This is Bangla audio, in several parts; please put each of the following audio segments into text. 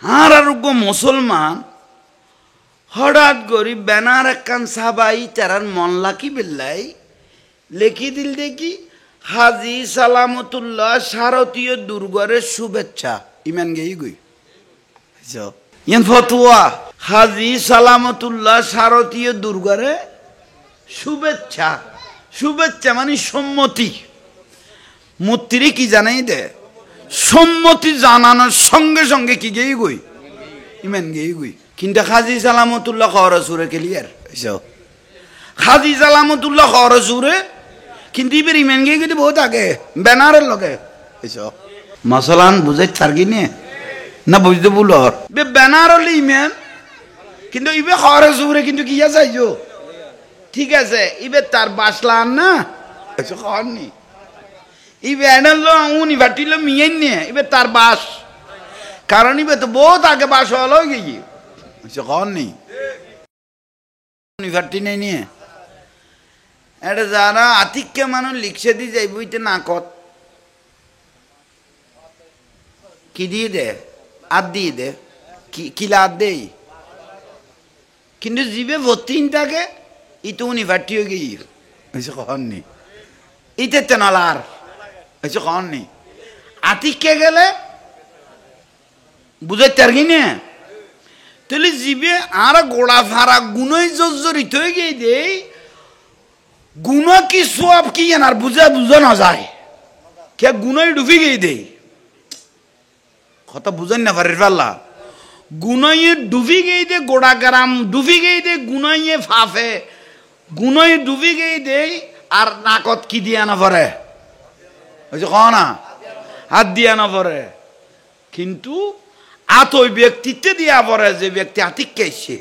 আর আরোগ্য মুসলমান হঠাৎ করি ব্যানার একখান সাবাই তারার মন লাকি বেল্লাই লেখি দিল দেখি হাজি সালামতুল্লাহ শারদীয় দুর্গের শুভেচ্ছা ইমান গেই গই ইয়ান ফতোয়া হাজি সালামতুল্লাহ শারদীয় দুর্গের শুভেচ্ছা শুভেচ্ছা মানে সম্মতি মূর্তিরে কি জানাই দে সম্মতি জানানোর সঙ্গে সঙ্গে কি গেই গই ইমান গেই গই কিন্তু হাজি সালামতুল্লাহ খরচুরে ক্লিয়ার হাজি সালামতুল্লাহ খরচুরে কিন্তু ইবের ইমান গিয়ে কিন্তু বহুত আগে ব্যানারের লগে মশলান বুঝে থাকি নে না বুঝতে ভুল ব্যানার হলে ইমান কিন্তু ইবে খরচুরে কিন্তু কি চাইছো ঠিক আছে ইবে তার বাসলান না খরনি ইবে এনাল উনি ভাটিল মিয়াই নে ইবে তার বাস কারণ ইবে তো বহুত আগে বাস হলো গিয়ে খরনি উনি ভাটি নেই নিয়ে এটা যারা আতিককে মানুষ লিখছে দিয়ে যাই বইতে না কত কি দিয়ে দে আর দিয়ে দে কিলা আর দেই কিন্তু জিবে ভর্তিন থাকে ইতো উনি ভাটি হয়ে গিয়ে হয়েছে কখননি ইতে তেনালার হয়েছে কখননি আতিককে গেলে বুঝে তার কি না তাহলে জিবে আর গোড়া ফাড়া গুণই জর্জরিত হয়ে গিয়ে দেই গুণা কি সব কি আর বুঝা বুঝা না যায় কে গুণাই ডুবি গিয়ে দেই কথা বুঝেন না পারে পাল্লা গুণাইয়ে ডুবি গিয়ে দে গোড়া গ্রাম ডুবি গিয়ে দে গুণাইয়ে ফাফে গুণাই ডুবি গিয়ে দে আর নাকত কি দিয়া না পরে ওই যে না হাত দিয়া না পরে কিন্তু আত ওই ব্যক্তিত্বে দিয়া পরে যে ব্যক্তি আতিক কেছে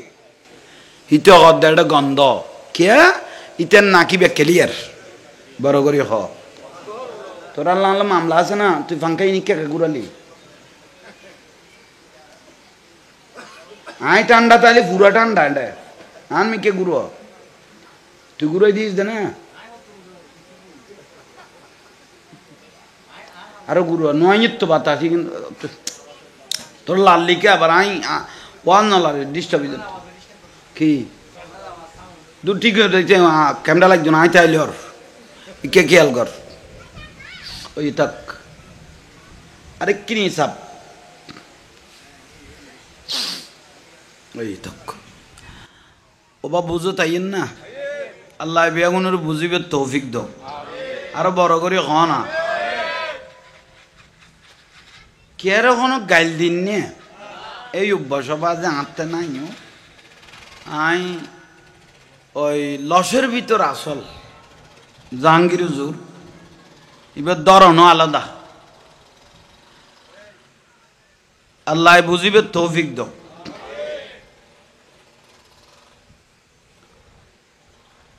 হিত একটা গন্ধ কে ইতেন নাকিবে ক্লিয়ার বড় করি হ তোর আল্লাহ মামলা আছে না তুই ফাঙ্কাই নিকে ঘুরালি আই ঠান্ডা তাইলে পুরা ঠান্ডা এটা আন মিকে ঘুরো তুই ঘুরাই দিস দে না আরো ঘুরো নয় তো বাতাসি কিন্তু তোর লাল্লিকে আবার আই ওয়ান না লাগে ডিস্টার্ব কি দু ঠিক ক্যামেরা লাগছো না আইতে আইলে ওর কে খেয়াল কর ওই তাক আরে কিনি সাপ ওই তাক ও বা বুঝো তাইন না আল্লাহ বেগুনের বুঝিবে তৌফিক দাও আরো বড় করে হ না কে কোনো গাইল দিন নে এই অভ্যাস বাজে আঁটতে নাই আই ওই লসের ভিতর আসল জাহাঙ্গীর হুজুর এবার ধরনও আলাদা আল্লাহ বুঝিবে তৌফিক দাও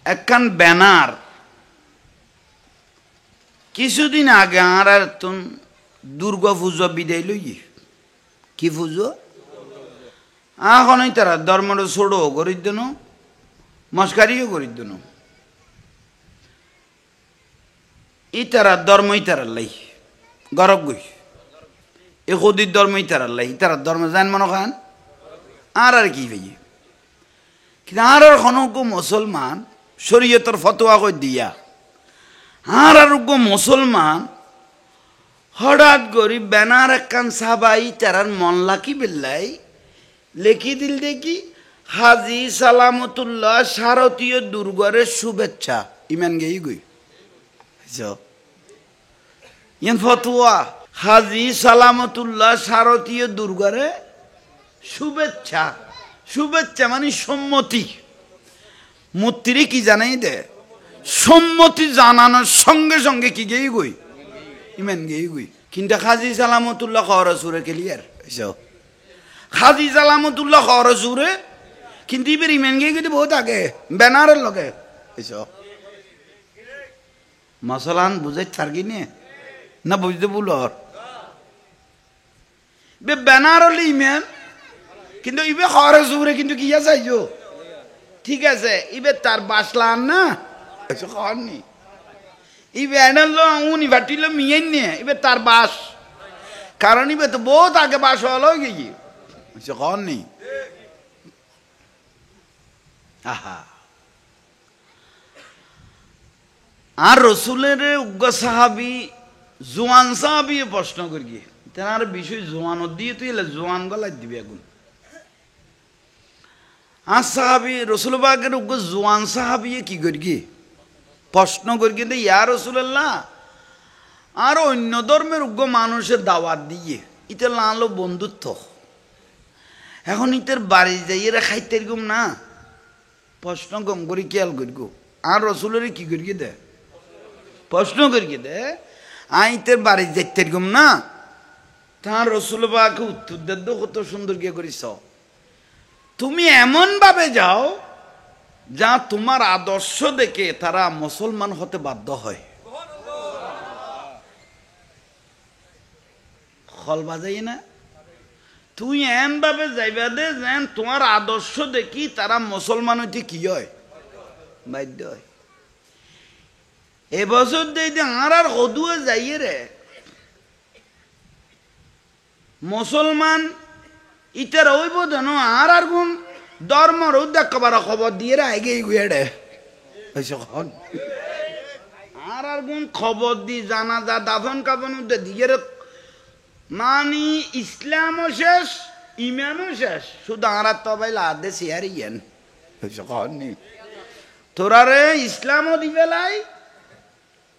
একখান ব্যানার কিছুদিন আগে আর তুম দুর্গা পুজো বিদায় লই কি পুজো এখন তারা ধর্মটা ছোড়ো করি দেন মস্কারিও করি দেন ইতারা ধর্ম ইতারার লাই গরব গই এ কদির ধর্ম ইতারার লাই ইতারার ধর্ম জান মনে খান আর কি ভাই কিন্তু আর খনকো মুসলমান শরীয়তের ফতোয়া কই দিয়া আর আরোগ্য মুসলমান হঠাৎ করি ব্যানার একখান সাবাই তারার মন লাকি বেল্লাই লেখি দিল দেখি হাজি সালামতুল্লাহ শারদীয় দুর্গের শুভেচ্ছা ইমান গেই গই ইয়ান ফতোয়া হাজি সালামতুল্লাহ শারদীয় দুর্গের শুভেচ্ছা শুভেচ্ছা মানে সম্মতি মূর্তিরে কি জানাই দে সম্মতি জানানোর সঙ্গে সঙ্গে কি গেই গই ইমান গেই গই কিন্তু হাজি সালামতুল্লাহ খরচুরে ক্লিয়ার হাজি সালামতুল্লাহ খরচুরে কিন্তু ইবের ইমান গিয়ে কিন্তু বহুত আগে ব্যানারের লগে মশলান বুঝে থাকি নে না বুঝতে ভুল ব্যানার হলে ইমান কিন্তু ইবে খরচুরে কিন্তু কি চাইছো ঠিক আছে ইবে তার বাসলান না খরনি ইবে এনাল উনি ভাটিল মিয়াই নে ইবে তার বাস কারণ ইবে তো বহুত আগে বাস হলো গিয়ে কননি আহা আর রসুলের উগ্র সাহাবি জোয়ান সাহাবি প্রশ্ন করি গিয়ে তেনার বিষয় জোয়ান দিয়ে তুই এলে জোয়ান গলায় দিবি এখন আর সাহাবি রসুল বাগের উগ্র জোয়ান সাহাবি কি করি গিয়ে প্রশ্ন করি কিন্তু ইয়া রসুল্লাহ আর অন্য ধর্মের উগ্র মানুষের দাওয়াত দিয়ে ইতে লালো বন্ধুত্ব এখন ইতের বাড়ি যাই এরা খাইতে এরকম না প্রশ্ন কম করি খেয়াল করি গো আর রসুলের কি করি দে প্রশ্ন করি দে আইতের বাড়ি যাইতে এরকম না তার রসুল বাকে উত্তর দেদ কত সুন্দর গিয়ে করিস তুমি এমন ভাবে যাও যা তোমার আদর্শ দেখে তারা মুসলমান হতে বাধ্য হয় খল বাজাই না তুই এমন ভাবে যাইবা দে যেন তোমার আদর্শ দেখি তারা মুসলমান হইতে কি হয় বাধ্য হয় এবছর দিয়ে আর হদুয়ে যাইয়ে রে মুসলমান ইটার ওইব যেন আর কোন ধর্মর দেখাবার খবর দিয়ে আগে গুয়ে রে আর কোন খবর দি জানা যা দাফন কাফন দিয়ে মানি ইসলামও শেষ ইমানও শেষ শুধু আর তবাই লাদে শেয়ারি ইয়েন তোরা রে ইসলামও দিবে লাই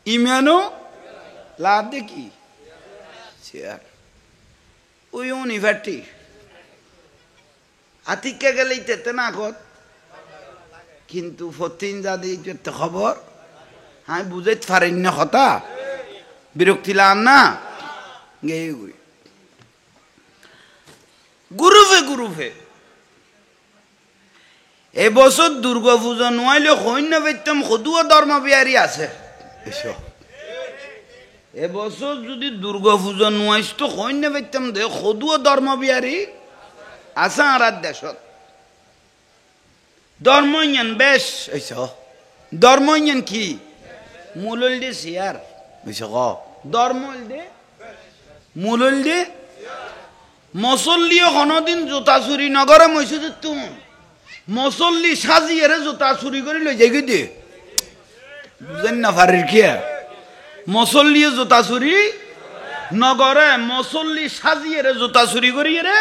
ইমানও লাদে কি শেয়ার ওই ইউনিভার্সিটি আতিকে গেলে তেতে না কত কিন্তু ফতিন যাদি খবর আমি বুঝাইতে পারেন না কথা বিরক্তি লান না গে গুরুফে এবছর দুর্গা পূজা নোয়াইলে সৈন্য বেতম সদুয়া ধর্ম বিহারী আছে এবছর যদি দুর্গা পূজা নোয়াইস তো সৈন্য বেতম দে সদুয়া ধর্ম বিহারী আছে আর দেশত ধর্মজ্ঞান বেশ ধর্মজ্ঞান কি মূলল দে শেয়ার ধর্ম দে মূলল দে মসল্লিও কোনদিন জোতা চুরি নগরে মইছে যে তুমি মসল্লি সাজিয়ে জোতা চুরি করে লই যাই দে বুঝেন না ফারির কিয়া মসল্লি জোতা চুরি নগরে মসল্লি সাজিয়ে জোতা চুরি করিয়ে রে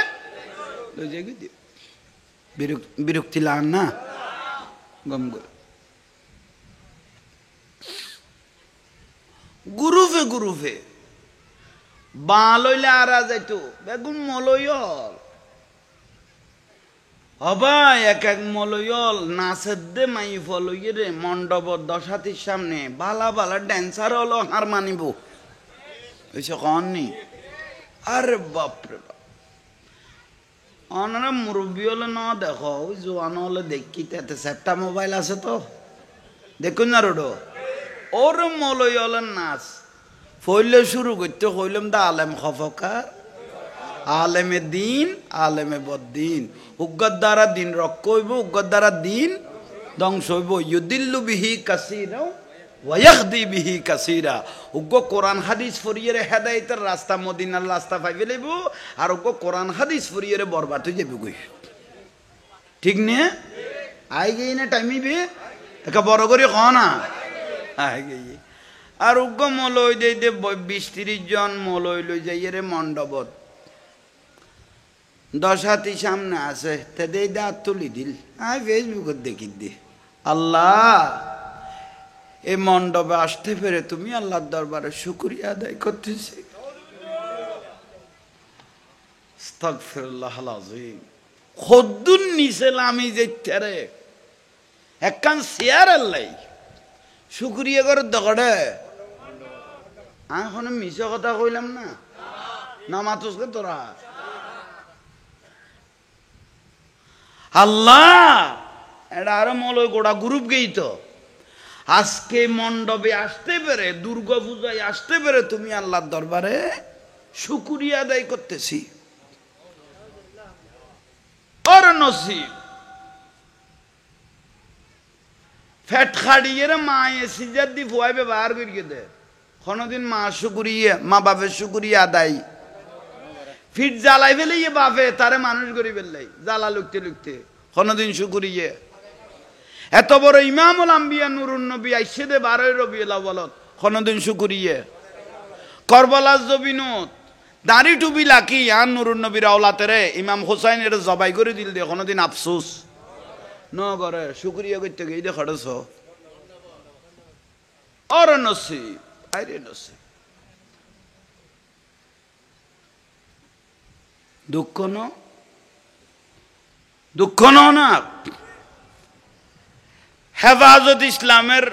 লই যাই দে বিরক্তি লান না গম গুরুফে বা লইলে আরা যাইতো বেগুন মলয়ল হবা এক মলয়ল নাচের দে মাই ফলইয়ে রে মণ্ডপ দশাতির সামনে বালা বালা ড্যান্সার হলো হার মানিব ওইসব কননি আরে বাপরে বাপ অনারা মুরব্বী হলে না দেখো ওই জোয়ান হলে দেখি তাতে চারটা মোবাইল আছে তো দেখুন না রোডো ওর মলয়লের নাচ ফইলে শুরু করতে কইলাম দা আলেম খফকার আলেমে দিন আলেমে বদ্দিন উগ্গর দ্বারা দিন রক্ষ হইব উগ্গর দ্বারা দিন ধ্বংস হইব ইউদিল্লু বিহি কাসীরা ওয়ায়াহদি বিহি কাসীরা উগ্গ কোরআন হাদিস ফরিয়ে হেদায়েতের রাস্তা মদিনার রাস্তা পাইবে লইব আর উগ্গ কোরআন হাদিস ফরিয়ে বরবাদ হয়ে যাবে কই ঠিক নে আই গই না টাইমিবে একা বড় করে ক না আই গই আর উগ্গ মলই দে 20-30 জন মলই লই যাইয়ে রে মণ্ডপত দশাতি সামনে আছে তে দেই দাঁত তুলি দিল আই ফেসবুকত দেখি দি আল্লাহ এই মণ্ডপে আসতে পেরে তুমি আল্লাহর দরবারে শুকরিয়া আদায় করতেছি আস্তাগফিরুল্লাহল আযীম খদ্দুন নিছেল আমি যেতে রে একখান শেয়ার আল্লাহ শুকরিয়া করে দগড়ে এখন মিছা কথা কইলাম না না মাতুসকে তোরা আল্লাহ এটা আরো মলয় গোড়া গ্রুপ গেই তো আজকে মণ্ডপে আসতে পেরে দুর্গা পূজায় আসতে পেরে তুমি আল্লাহর দরবারে শুকরিয়া আদায় করতেছি আর নসিব ফ্যাট খাড়িয়ে মায়ে সিজার দি ফুয়াই ব্যবহার করিয়ে দে কোনদিন মা শুকরিয়া মা বাপের শুকরিয়া আদায় ফিট জ্বালাই ফেলে ইয়ে বাপে তারে মানুষ করি ফেললাই জ্বালা লুকতে লুকতে কোনদিন শুকুরিয়ে এত বড় ইমামুল আম্বিয়া নুরুন নবী আইসে দে 12 রবিউল আউয়ালত কোনদিন শুকুরিয়ে করবালার জবিনত দাড়ি টুপি লাকি আর নুরুন নবীর আওলাতে রে ইমাম হোসাইন এর জবাই করে দিল দে কোনদিন আফসোস ন করে শুকুরিয়া করতে গিয়ে দে খড়ছ আর নসিব আরে নসিব দুঃখ ন না হেফাজত ইসলামের